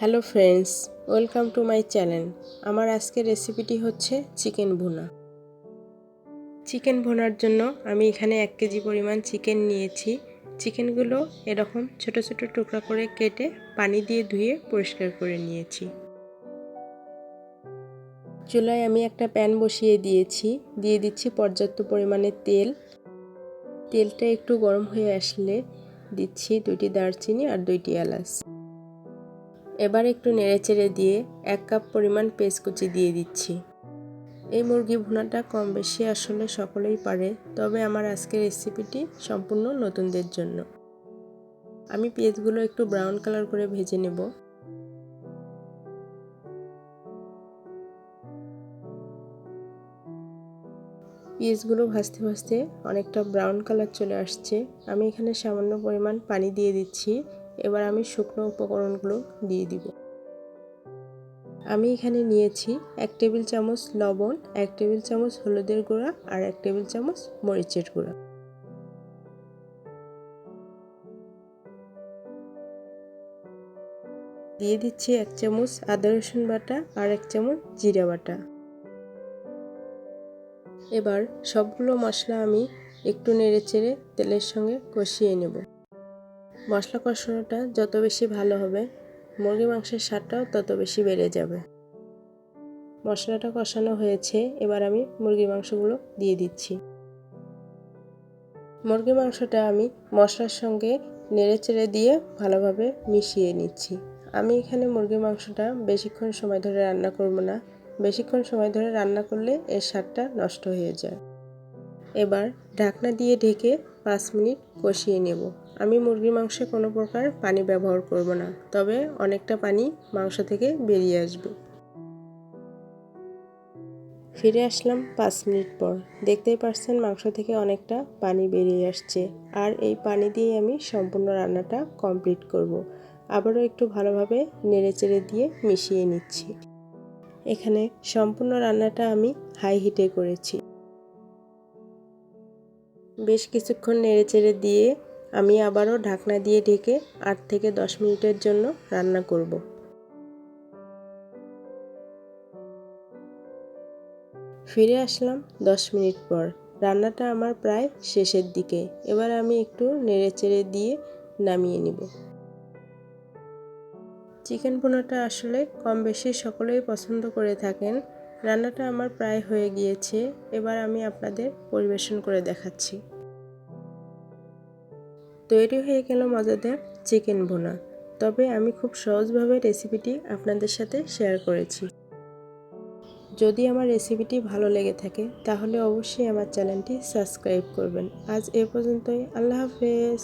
Hello friends, welcome to my channel. আমার আজকের রেসিপিটি হচ্ছে চিকেন ভুনা। চিকেন ভুনার জন্য আমি এখানে 1 কেজি পরিমাণ চিকেন নিয়েছি। চিকেনগুলো এরকম ছোট ছোট টুকরা করে কেটে পানি দিয়ে ধুয়ে পরিষ্কার করে নিয়েছি। চুলায় আমি একটা প্যান বসিয়ে দিয়েছি, দিয়ে দিচ্ছি পর্যাপ্ত পরিমাণে তেল। তেলটা একটু গরম হয়ে আসলে দিচ্ছি 2টি দারচিনি আর 2টি এলাচ। এবার একটু নেড়েচেড়ে দিয়ে 1 কাপ পরিমাণ পেঁয়াজ কুচি দিয়ে দিচ্ছি। এই মুরগি ভুনাটা কম বেশি আসলে সকলেই পারে, তবে আমার আজকের রেসিপিটি সম্পূর্ণ নতুনদের জন্য। আমি পেঁয়াজগুলো একটু ব্রাউন কালার করে ভেজে নেব। পেঁয়াজগুলো ভাজতে ভাজতে অনেকটা ব্রাউন কালার চলে আসছে। আমি এখানে সামান্য পরিমাণ পানি দিয়ে দিচ্ছি। এবার আমি শুকনো উপকরণগুলো দিয়ে দিব। আমি এখানে নিয়েছি 1 টেবিল চামচ লবণ, 1 টেবিল চামচ হলুদের গুঁড়া আর 1 টেবিল চামচ মরিচের গুঁড়া। দিয়ে দিচ্ছি 1 চামচ আদা রসুন বাটা আর 1 চামচ জিরা বাটা। এবার সবগুলো মশলা আমি একটু নেড়েচেড়ে তেলের সঙ্গে কষিয়ে নেব। মশলা কষানোটা যত বেশি ভালো হবে, মুরগি মাংসের স্বাদটাও তত বেশি বেড়ে যাবে। মশলাটা কষানো হয়েছে, এবার আমি মুরগির মাংসগুলো দিয়ে দিচ্ছি। মুরগির মাংসটা আমি মশলার সঙ্গে নেড়েচেড়ে দিয়ে ভালোভাবে মিশিয়ে নিচ্ছি। আমি এখানে মুরগির মাংসটা বেশিক্ষণ সময় ধরে রান্না করব না। বেশিক্ষণ সময় ধরে রান্না করলে এর স্বাদটা নষ্ট হয়ে যায়। এবার ঢাকনা দিয়ে ঢেকে 5 মিনিট কষিয়ে নেব। আমি মুরগির মাংসে কোনো প্রকার পানি ব্যবহার করব না, তবে অনেকটা পানি মাংস থেকে বেরিয়ে আসবে। ফিরে আসলাম 5 মিনিট পর। দেখতেই পাচ্ছেন মাংস থেকে অনেকটা পানি বেরিয়ে আসছে, আর এই পানি দিয়ে আমি সম্পূর্ণ রান্নাটা কমপ্লিট করব। আবারও একটু ভালোভাবে নেড়েচেড়ে দিয়ে মিশিয়ে নিচ্ছি। এখানে সম্পূর্ণ রান্নাটা আমি হাই হিটে করেছি। বেশ কিছুক্ষণ নেড়েচেড়ে দিয়ে আমি আবারও ঢাকনা দিয়ে ঢেকে 8 থেকে 10 মিনিটের জন্য রান্না করব। ফিরে আসলাম 10 মিনিট পর। রান্নাটা আমার প্রায় শেষের দিকে। এবার আমি একটু নেড়েচেড়ে দিয়ে নামিয়ে নিব। চিকেন ভুনাটা আসলে কম বেশি সকলেই পছন্দ করে থাকেন। রান্নাটা আমার প্রায় হয়ে গিয়েছে। এবার আমি আপনাদের পরিবেশন করে দেখাচ্ছি। তৈরি হয়ে গেল মজাদার চিকেন ভুনা। তবে আমি খুব সহজভাবে রেসিপিটি আপনাদের সাথে শেয়ার করেছি। যদি আমার রেসিপিটি ভালো লেগে থাকে তাহলে অবশ্যই আমার চ্যানেলটি সাবস্ক্রাইব করবেন। আজ এ পর্যন্তই। আল্লাহ হাফেজ।